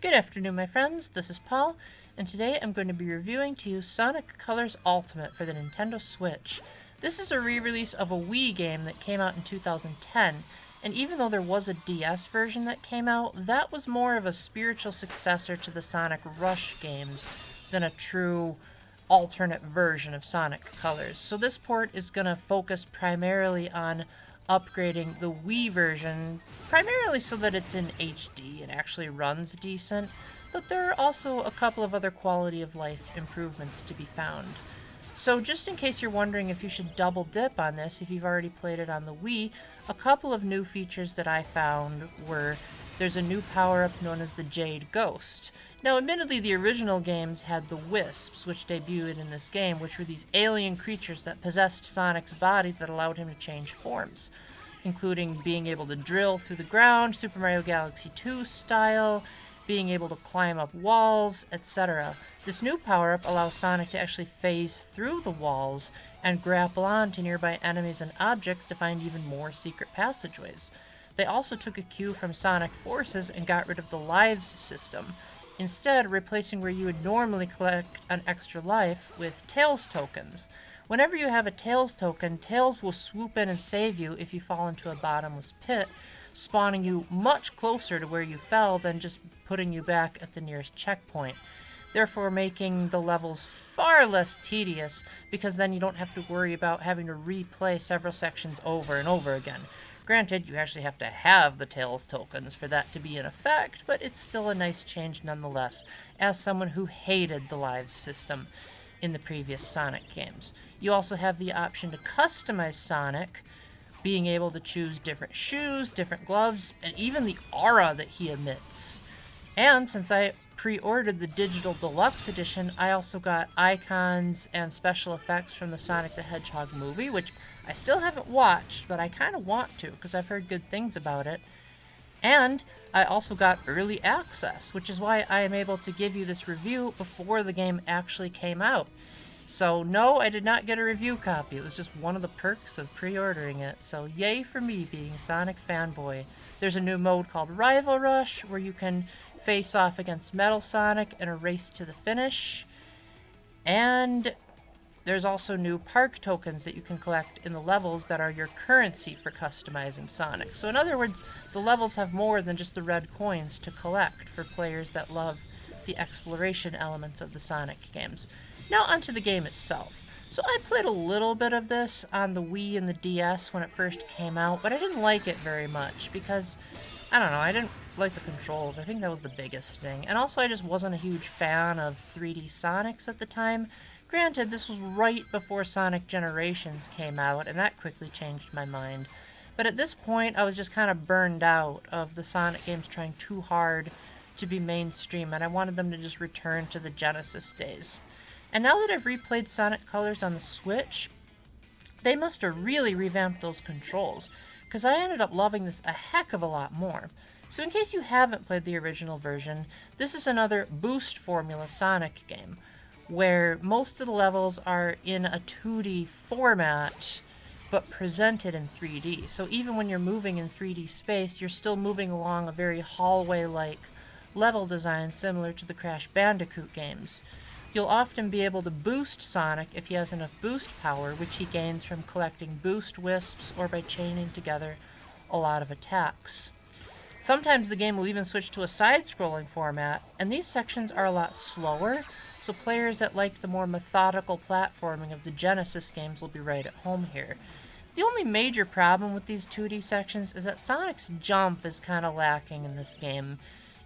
Good afternoon, my friends. This is Paul, and today I'm going to be reviewing to you Sonic Colors Ultimate for the Nintendo Switch. This is a re-release of a Wii game that came out in 2010, and even though there was a DS version that came out, that was more of a spiritual successor to the Sonic Rush games than a true alternate version of Sonic Colors. So this port is going to focus primarily on upgrading the Wii version, primarily so that it's in HD and actually runs decent, but there are also a couple of other quality of life improvements to be found. So just in case you're wondering if you should double dip on this if you've already played it on the Wii, a couple of new features that I found were there's a new power-up known as the Jade Ghost. Now, admittedly, the original games had the Wisps, which debuted in this game, which were these alien creatures that possessed Sonic's body that allowed him to change forms, including being able to drill through the ground, Super Mario Galaxy 2 style, being able to climb up walls, etc. This new power-up allows Sonic to actually phase through the walls and grapple on to nearby enemies and objects to find even more secret passageways. They also took a cue from Sonic Forces and got rid of the lives system, instead replacing where you would normally collect an extra life with Tails tokens. Whenever you have a Tails token, Tails will swoop in and save you if you fall into a bottomless pit, spawning you much closer to where you fell than just putting you back at the nearest checkpoint, therefore making the levels far less tedious because then you don't have to worry about having to replay several sections over and over again. Granted, you actually have to have the Tails tokens for that to be in effect, but it's still a nice change nonetheless, as someone who hated the lives system in the previous Sonic games. You also have the option to customize Sonic, being able to choose different shoes, different gloves, and even the aura that he emits. And since I pre-ordered the Digital Deluxe Edition, I also got icons and special effects from the Sonic the Hedgehog movie, which I still haven't watched, but I kind of want to because I've heard good things about it. And I also got early access, which is why I am able to give you this review before the game actually came out. So no, I did not get a review copy. It was just one of the perks of pre-ordering it. So yay for me being a Sonic fanboy. There's a new mode called Rival Rush where you can face off against Metal Sonic in a race to the finish. And there's also new park tokens that you can collect in the levels that are your currency for customizing Sonic. So in other words, the levels have more than just the red coins to collect for players that love the exploration elements of the Sonic games. Now onto the game itself. So I played a little bit of this on the Wii and the DS when it first came out, but I didn't like it very much because, I don't know, I didn't like the controls. I think that was the biggest thing. And also I just wasn't a huge fan of 3D Sonics at the time. Granted, this was right before Sonic Generations came out, and that quickly changed my mind. But at this point, I was just kind of burned out of the Sonic games trying too hard to be mainstream, and I wanted them to just return to the Genesis days. And now that I've replayed Sonic Colors on the Switch, they must have really revamped those controls, because I ended up loving this a heck of a lot more. So in case you haven't played the original version, this is another boost formula Sonic game, where most of the levels are in a 2D format, but presented in 3D. So even when you're moving in 3D space, you're still moving along a very hallway-like level design similar to the Crash Bandicoot games. You'll often be able to boost Sonic if he has enough boost power, which he gains from collecting boost wisps or by chaining together a lot of attacks. Sometimes the game will even switch to a side-scrolling format, and these sections are a lot slower, so players that like the more methodical platforming of the Genesis games will be right at home here. The only major problem with these 2D sections is that Sonic's jump is kind of lacking in this game.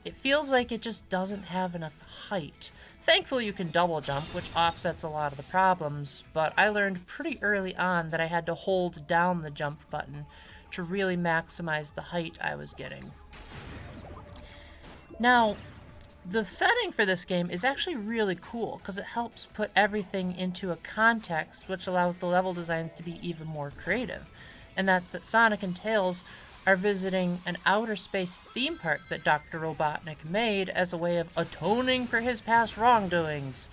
It feels like it just doesn't have enough height. Thankfully you can double jump, which offsets a lot of the problems, but I learned pretty early on that I had to hold down the jump button to really maximize the height I was getting. Now, the setting for this game is actually really cool because it helps put everything into a context which allows the level designs to be even more creative. And that's that Sonic and Tails are visiting an outer space theme park that Dr. Robotnik made as a way of atoning for his past wrongdoings.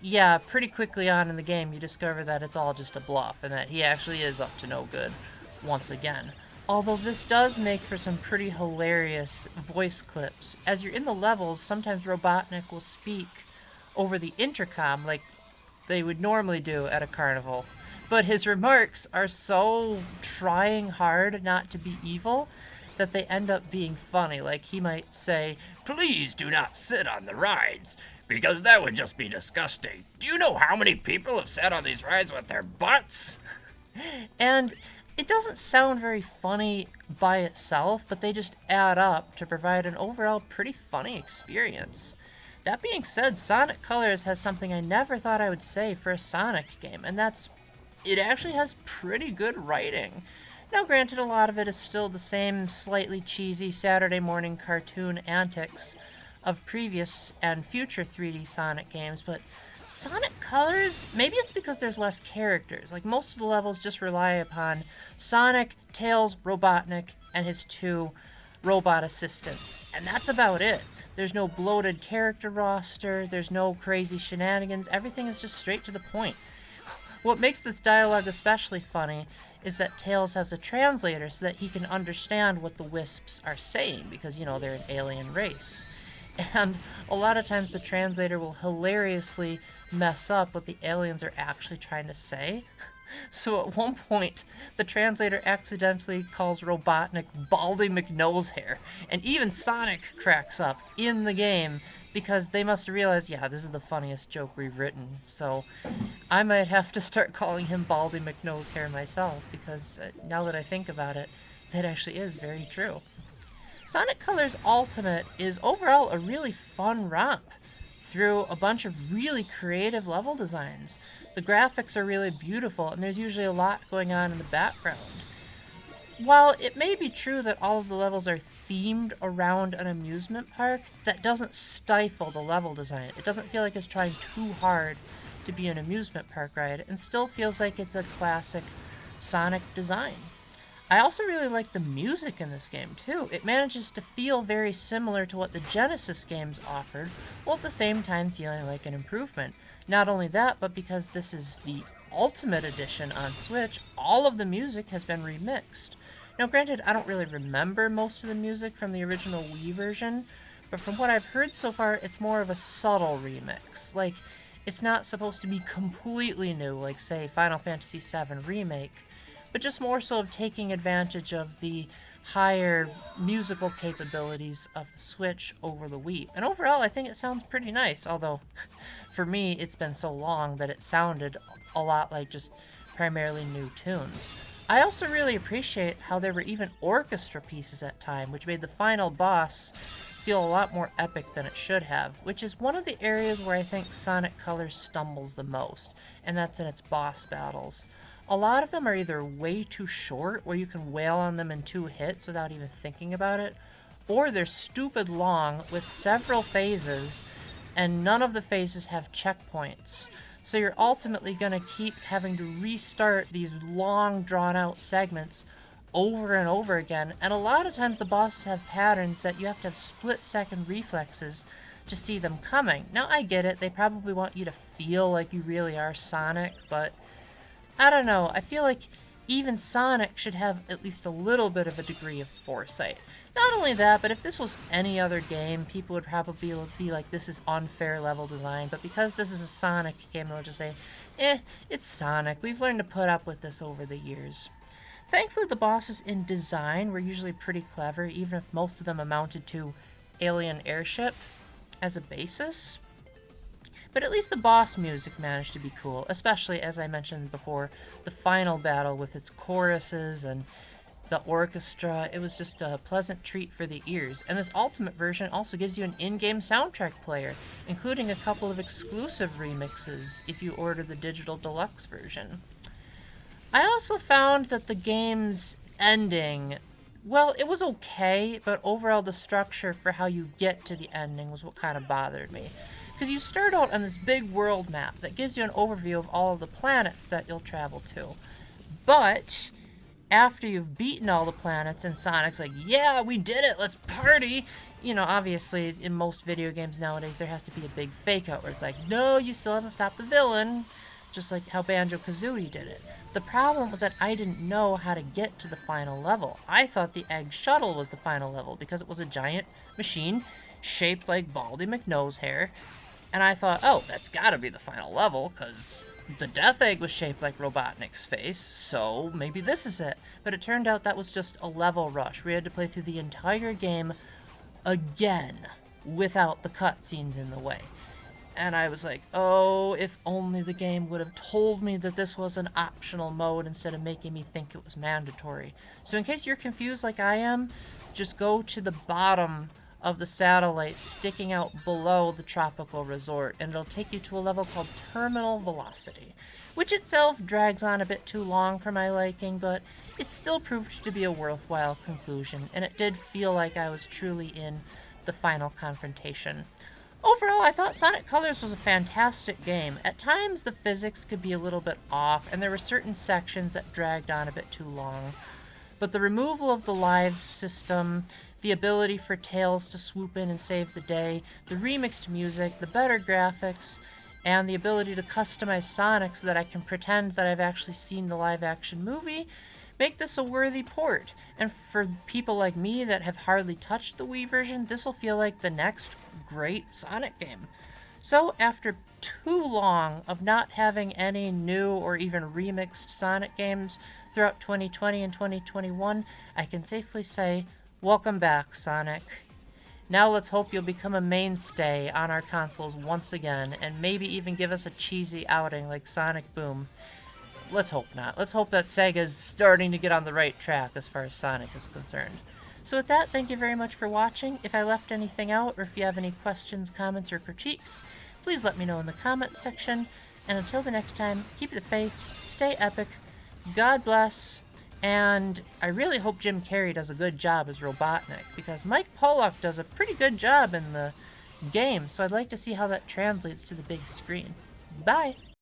Yeah, pretty quickly on in the game you discover that it's all just a bluff and that he actually is up to no good once again. Although this does make for some pretty hilarious voice clips. As you're in the levels, sometimes Robotnik will speak over the intercom like they would normally do at a carnival. But his remarks are so trying hard not to be evil that they end up being funny. Like he might say, "Please do not sit on the rides, because that would just be disgusting. Do you know how many people have sat on these rides with their butts?" And it doesn't sound very funny by itself, but they just add up to provide an overall pretty funny experience. That being said, Sonic Colors has something I never thought I would say for a Sonic game, and that's it actually has pretty good writing. Now, granted, a lot of it is still the same slightly cheesy Saturday morning cartoon antics of previous and future 3D Sonic games, but Sonic Colors, maybe it's because there's less characters. Like, most of the levels just rely upon Sonic, Tails, Robotnik, and his two robot assistants. And that's about it. There's no bloated character roster, there's no crazy shenanigans, everything is just straight to the point. What makes this dialogue especially funny is that Tails has a translator so that he can understand what the Wisps are saying, because, you know, they're an alien race. And a lot of times the translator will hilariously mess up what the aliens are actually trying to say. So at one point, the translator accidentally calls Robotnik Baldy McNosehair, and even Sonic cracks up in the game because they must realize, yeah, this is the funniest joke we've written. So I might have to start calling him Baldy McNosehair myself, because now that I think about it, that actually is very true. Sonic Colors Ultimate is overall a really fun romp through a bunch of really creative level designs. The graphics are really beautiful, and there's usually a lot going on in the background. While it may be true that all of the levels are themed around an amusement park, that doesn't stifle the level design. It doesn't feel like it's trying too hard to be an amusement park ride, and still feels like it's a classic Sonic design. I also really like the music in this game, too. It manages to feel very similar to what the Genesis games offered, while at the same time feeling like an improvement. Not only that, but because this is the Ultimate Edition on Switch, all of the music has been remixed. Now, granted, I don't really remember most of the music from the original Wii version, but from what I've heard so far, it's more of a subtle remix. Like, it's not supposed to be completely new, like, say, Final Fantasy VII Remake, but just more so of taking advantage of the higher musical capabilities of the Switch over the Wii. And overall, I think it sounds pretty nice, although for me, it's been so long that it sounded a lot like just primarily new tunes. I also really appreciate how there were even orchestra pieces at times, which made the final boss feel a lot more epic than it should have, which is one of the areas where I think Sonic Colors stumbles the most, and that's in its boss battles. A lot of them are either way too short, where you can wail on them in 2 hits without even thinking about it, or they're stupid long with several phases, and none of the phases have checkpoints. So you're ultimately going to keep having to restart these long, drawn-out segments over and over again, and a lot of times the bosses have patterns that you have to have split-second reflexes to see them coming. Now, I get it, they probably want you to feel like you really are Sonic, but I don't know, I feel like even Sonic should have at least a little bit of a degree of foresight. Not only that, but if this was any other game, people would probably be like, this is unfair level design, but because this is a Sonic game, they'll just say, it's Sonic, we've learned to put up with this over the years. Thankfully, the bosses in design were usually pretty clever, even if most of them amounted to alien airship as a basis. But at least the boss music managed to be cool, especially, as I mentioned before, the final battle with its choruses and the orchestra. It was just a pleasant treat for the ears. And this Ultimate version also gives you an in-game soundtrack player, including a couple of exclusive remixes if you order the digital deluxe version. I also found that the game's ending, well, it was okay, but overall the structure for how you get to the ending was what kind of bothered me. Because you start out on this big world map that gives you an overview of all of the planets that you'll travel to. But after you've beaten all the planets and Sonic's like, yeah, we did it, let's party! You know, obviously, in most video games nowadays, there has to be a big fake out where it's like, no, you still haven't stopped the villain. just like how Banjo-Kazooie did it. The problem was that I didn't know how to get to the final level. I thought the egg shuttle was the final level because it was a giant machine shaped like Baldy McNosehair, and I thought, oh, that's gotta be the final level, because the death egg was shaped like Robotnik's face, so maybe this is it. But it turned out that was just a level rush. We had to play through the entire game again without the cutscenes in the way. And I was like, oh, if only the game would have told me that this was an optional mode instead of making me think it was mandatory. So in case you're confused like I am, just go to the bottom of the satellite sticking out below the tropical resort, and it'll take you to a level called Terminal Velocity, which itself drags on a bit too long for my liking, but it still proved to be a worthwhile conclusion, and it did feel like I was truly in the final confrontation. Overall, I thought Sonic Colors was a fantastic game. At times, the physics could be a little bit off, and there were certain sections that dragged on a bit too long. But the removal of the lives system, the ability for Tails to swoop in and save the day, the remixed music, the better graphics, and the ability to customize Sonic so that I can pretend that I've actually seen the live-action movie make this a worthy port. And for people like me that have hardly touched the Wii version, this will feel like the next great Sonic game. So after too long of not having any new or even remixed Sonic games throughout 2020 and 2021, I can safely say, welcome back, Sonic. Now let's hope you'll become a mainstay on our consoles once again, and maybe even give us a cheesy outing like Sonic Boom. Let's hope not. Let's hope that Sega's starting to get on the right track as far as Sonic is concerned. So with that, thank you very much for watching. If I left anything out, or if you have any questions, comments, or critiques, please let me know in the comment section. And until the next time, keep the faith, stay epic, God bless, and I really hope Jim Carrey does a good job as Robotnik, because Mike Pollock does a pretty good job in the game, so I'd like to see how that translates to the big screen. Bye!